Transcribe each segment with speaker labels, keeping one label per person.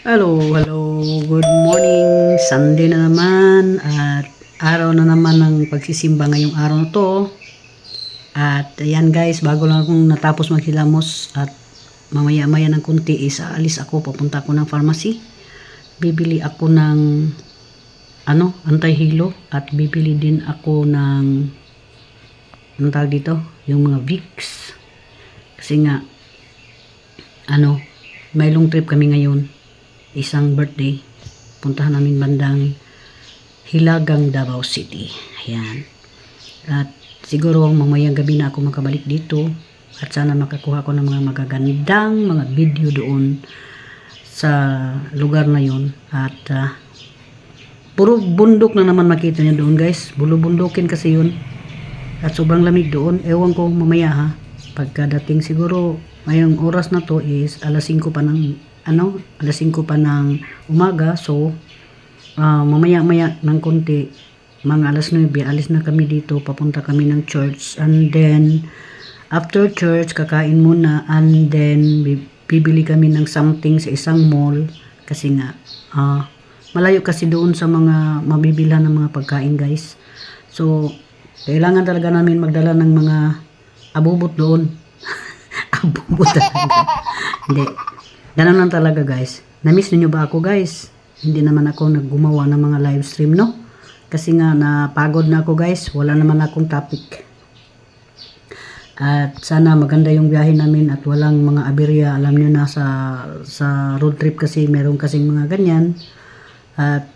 Speaker 1: Hello, good morning. Sunday na naman at araw na naman ng pagsisimba ngayong araw na to. At ayan guys, bago lang akong natapos maghilamos at mamaya-maya ng kunti is aalis ako, papunta ako ng pharmacy. Bibili ako ng anti-hilo at bibili din ako ng anong tawag dito, yung mga Vicks. Kasi nga may long trip kami ngayon. Isang birthday, puntahan namin bandang Hilagang, Davao City. Ayan. At siguro mamayang gabi na ako makabalik dito at sana makakuha ko ng mga magagandang mga video doon sa lugar na yun. At puro bundok na naman makita niyo doon guys. Bulubundukin kasi yun. At sobrang lamig doon. Ewan ko mamaya ha. Pagkadating siguro ngayong oras na to is alas 5 pa ng alas 5 pa ng umaga. So mamaya-maya ng konti, mga alas 9 alis na kami dito, papunta kami ng church, and then after church kakain muna, and then bibili kami ng something sa isang mall kasi nga malayo kasi doon sa mga mabibilhan ng mga pagkain guys. So kailangan talaga namin magdala ng mga abubot doon. Abubot talaga. Hindi, ganun lang talaga guys. Na-miss niyo ba ako guys? Hindi naman ako naggumawa ng mga live stream, no? Kasi nga napagod na ako guys. Wala naman akong topic. At sana maganda yung biyahe namin at walang mga aberya. Alam niyo na sa road trip kasi meron kasing mga ganyan. At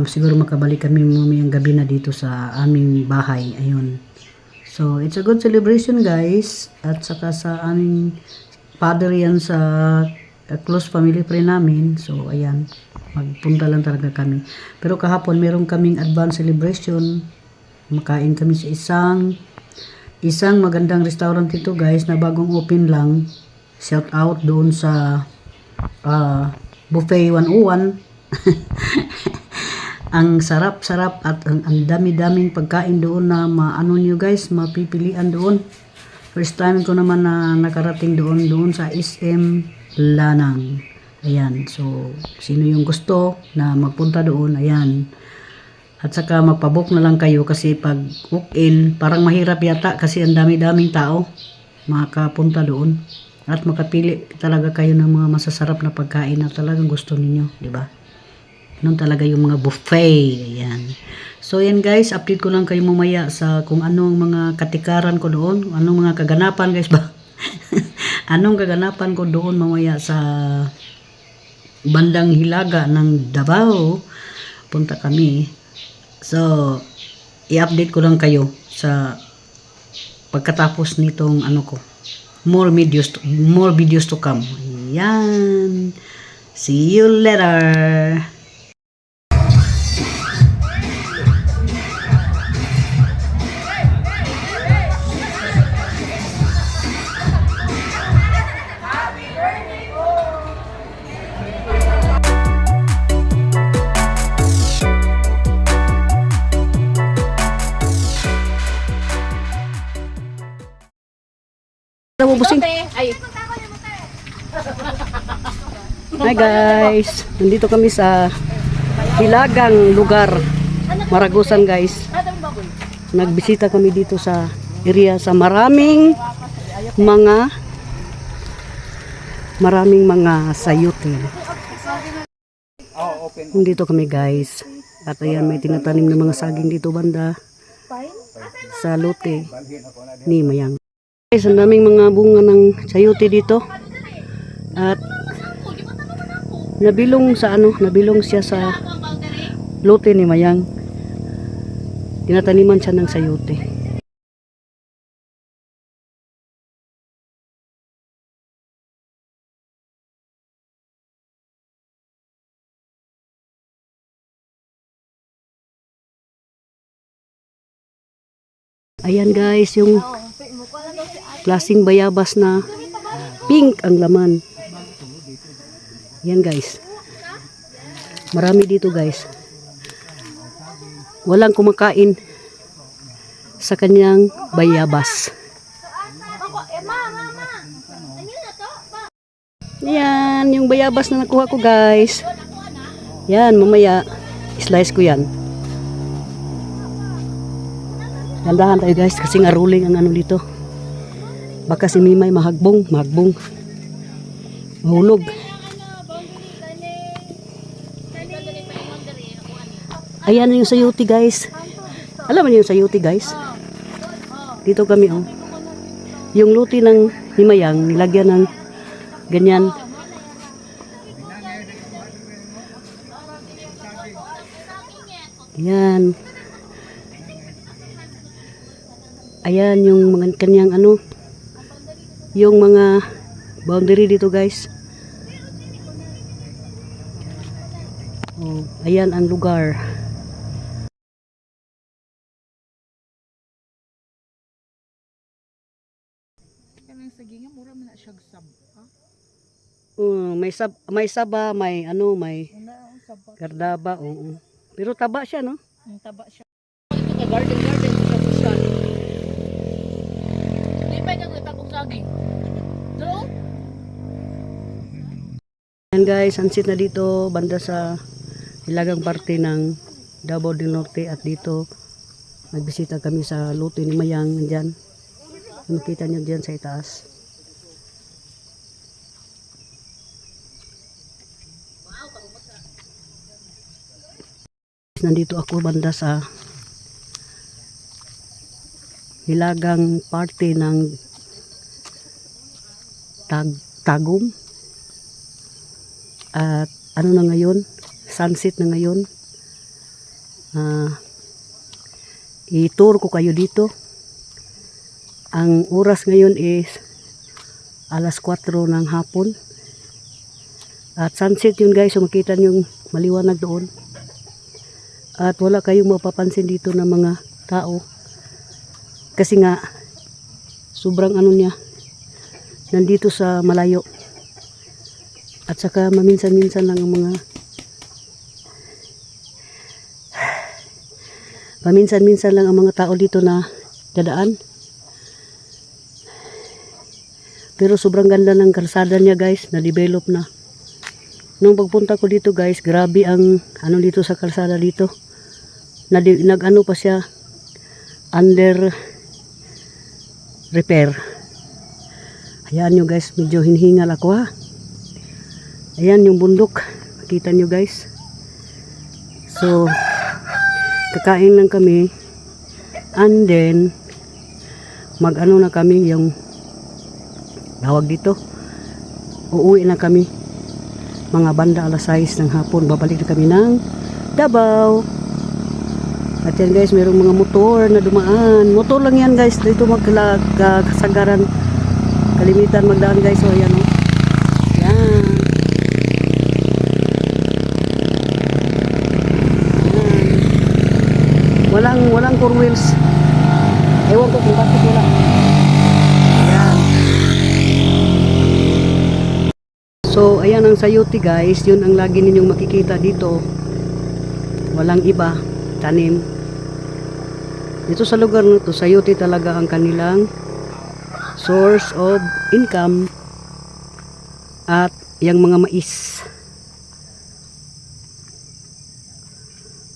Speaker 1: siguro makabalik kami mamayang gabi na dito sa aming bahay. Ayun. So it's a good celebration guys. At saka sa aming father yan sa close family friend namin. So ayan, magpunta lang talaga kami. Pero kahapon meron kaming advance celebration. Makain kami sa isang magandang restaurant ito guys na bagong open lang. Shout out doon sa Buffet 101. Ang sarap-sarap at ang dami-daming pagkain doon na maano nyo guys, mapipilian doon. First time ko naman na nakarating doon sa SM Lanang. Ayan, so sino yung gusto na magpunta doon, ayan. At saka magpabook na lang kayo kasi pag walk-in, parang mahirap yata kasi ang dami-daming tao makapunta doon. At makapili talaga kayo ng mga masasarap na pagkain na talagang gusto ninyo, di ba? Noon talaga yung mga buffet, ayan. So yan guys, update ko lang kayo mamaya sa kung anong mga katikaran ko doon, anong mga kaganapan guys ba? Anong kaganapan ko doon mamaya sa bandang Hilaga ng Davao. Punta kami. So i-update ko lang kayo sa pagkatapos nitong more videos to come. Ayan. See you later. Hi guys, nandito kami sa Hilagang lugar, Maragusan guys. Nagbisita kami dito sa area sa maraming mga sayote. Nandito kami guys. At ayan, may tinatanim ng mga saging dito banda sa lote ni Mayang. Guys, ang daming mga bunga ng sayote dito. At nabilong siya sa lote ni Mayang. Tinataniman siya ng sayote. Ayan guys, yung klaseng bayabas na pink ang laman. Yan guys. Marami dito guys. Walang kumakain sa kanyang bayabas. Yan yung yung bayabas na nakuha ko guys. Yan, mamaya slice ko yan. Gandahan tayo guys kasi nga rolling ang ano dito. Baka si Mimay mahagbong. Mahulog. Ayan yung sayuti guys. Alam mo yung sayuti guys? Dito kami oh. Yung luti ng himayang nilagyan ng ganyan. Ayan. Ayan yung mga kanyang ano. Yung mga boundary dito guys. Oh, ayan ang lugar. May saba, may ano, may gardaba, oo. Pero taba siya, no?
Speaker 2: Taba siya. Ito ka garden sa social. Di ba yung tapong saging? No?
Speaker 1: Ayan guys, sunset na dito, banda sa hilagang parte ng Davao del Norte at dito nagbisita kami sa luto ni Mayang dyan. Makita nyo dyan sa itaas. Nandito ako banda sa hilagang parte ng Tagum at ano na ngayon, sunset na ngayon. I-tour ko kayo dito. Ang oras ngayon is alas 4 ng hapon at sunset yun guys, so makita nyo maliwanag doon. At wala kayong mapapansin dito ng mga tao. Kasi nga, sobrang ano niya, nandito sa malayo. At saka maminsan-minsan lang ang mga, paminsan-minsan lang ang mga tao dito na dadaan. Pero sobrang ganda ng kalsada niya guys, na-develop na. Nung pagpunta ko dito guys, grabe ang ano dito sa kalsada dito. Nag-ano pa siya, under repair. Ayan nyo guys, medyo hinihingal ako ha. Ayan yung bundok, makita nyo guys. So, kakain lang kami. And then, mag-ano na kami yung tawag dito. Uuwi na kami. Mga banda alas 6 ng hapon. Babalik na kami ng Davao. At yan guys, mayroong mga motor na dumaan. Motor lang yan guys. Dito magkasagaran. Kalimitan magdaan guys. So ayan o. Yan. Yan. Walang four wheels. Ewan ko kung bakit wala. Ayan. So ayan ang sayuti guys. Yun ang lagi ninyong makikita dito. Walang iba. Tanim. Dito sa lugar na to, sayuti talaga ang kanilang source of income at yung mga mais.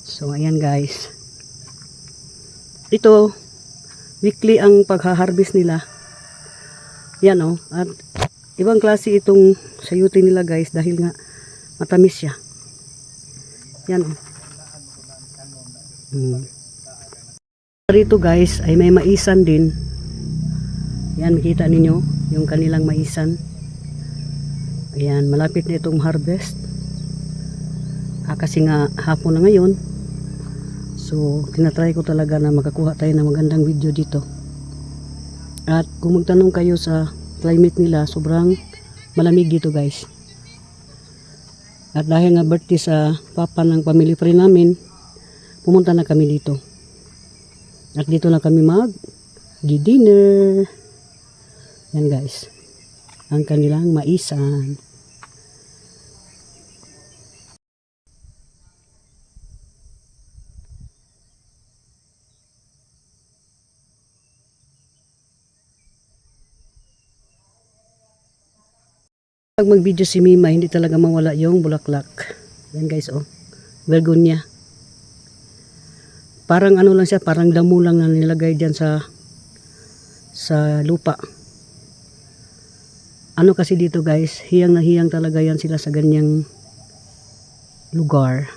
Speaker 1: So ayan guys. Ito weekly ang pagha-harvest nila. Yan oh, at ibang klase itong sayuti nila guys dahil nga matamis siya. Yan oh. Rito guys ay may maisan din. Yan, makita ninyo yung kanilang maisan. Ayan, malapit na itong harvest. Kasi nga hapon na ngayon. So, tinatry ko talaga na makakuha tayo ng magandang video dito. At kung magtanong kayo sa climate nila, sobrang malamig dito guys. At dahil nga birthday sa papa ng family friend namin, pumunta na kami dito. At dito na kami mag-dinner. Yan guys. Ang kanilang maisan. Pag mag-video si Mima, hindi talaga mawala yung bulaklak. Yan guys, oh. Begonia. Parang ano lang siya, parang damo lang na nilagay diyan sa lupa. Ano kasi dito guys, hiyang na hiyang talaga yan sila sa ganyang lugar.